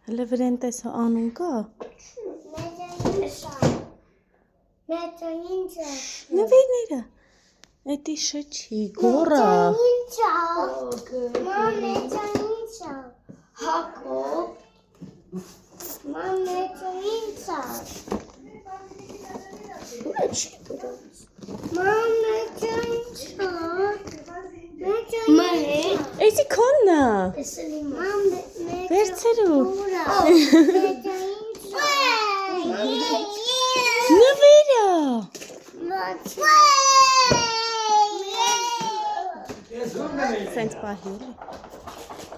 Հələ վրեն տեսա անուն կա։ Նվիրները։ Էդի շչի, գորա։ Հակոբ Էսի քոննա։ Վերցերու։ Նվիրա։ Սենց պահի։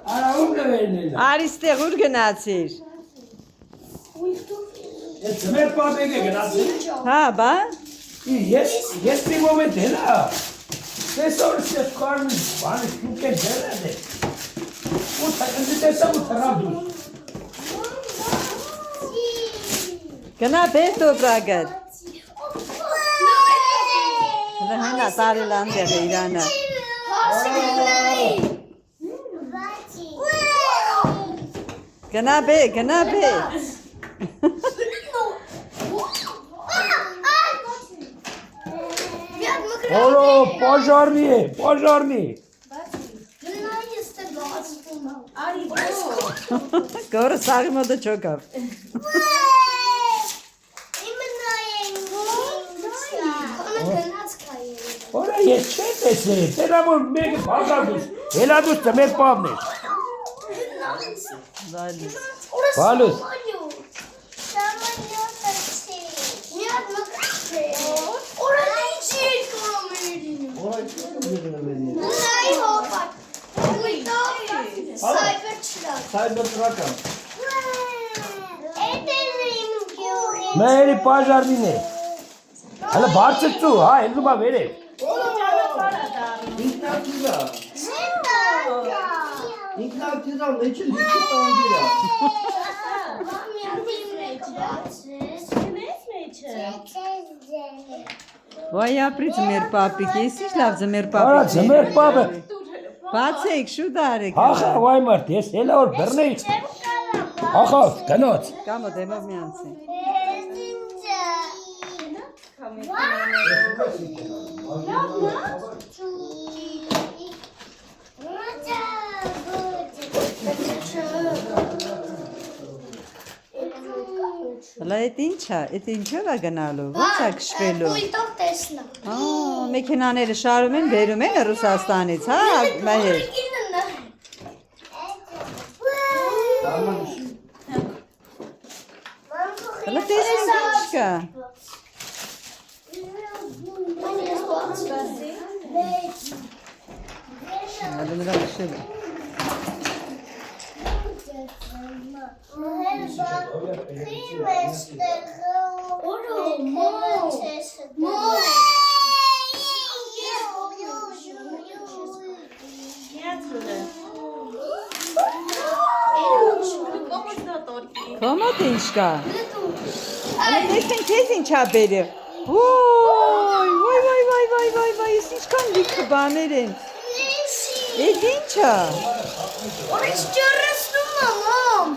Արա ում նվերնելա։ Արիստեղ ուր գնացիր։ Այդ ծմեր պապեկ է գնացել։ Հա, բա։ Ես մի մոմենտ հելա։ Տեսոր սետ կարմին բանը շուկ է դելադ է։ Ու տեսա ու թրավ դուր։ Գնա բեր դոբրագր։ Հնա տարելան դեղ իրանը։ Գնա բե։ Օրո, պաժարնի է։ Գորը սաղի մոդը չոկավ։ Օրը ես չեմ տեսել, տենա որ մեկը բազարդուս, հելադուս ծմեր պավն է։ Բալուս։ Սայբեր տրական։ Մերի պաժարնին է։ Հələ բարձր ծու, հա, ելնումա վերև։ ինքնատիրա մեջը լիքը տանգիրա։ Վայ ապրի ձմեր պապիկ, ես ինչ լավ ձմեր Արա, պապիկ։ ձմեր պապը։ Բացեք, շուտ արեք։ Ախա, վայ մարդ, ես հելա որ բրնեի։ Ախա, գնոց։ Կամը դեմով միանցի։ Հլա էդ ինչա, էդ ինչով է գնալու, ոնց է քշվելու։ Մեքենաները շարում են, բերում են Ռուսաստանից, հա, մահեր։ Հլա տեսնենք ինչ կա։ Հլա նրա քշել է։ Կոմոդ ինչ կա։ Տեսնենք քեզ ինչա բերել։ Ոյ, ես ինչքան լիքը բաներ են։ Էդ ինչա։ Օրից ջրսնում մամ։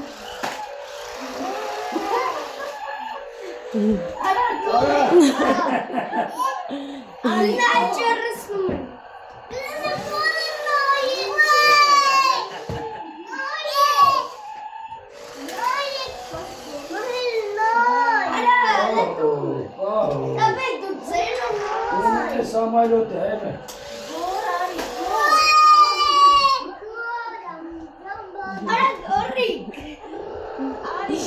Աննա ջրսնում։ Սամայլոտ է, հեմ է։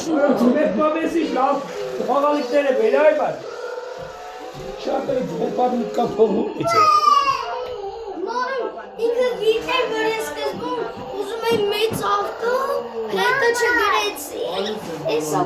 Ձմեր պավես ինչ լավ խաղալիքներ է բեր այ բար։ Շատ է ձմեր պավն կա փողում իչ է։ Ինքը գիտե որ ես սկզբում ուզում էի մեծ ավտո, հետո չգրեցի, էսա։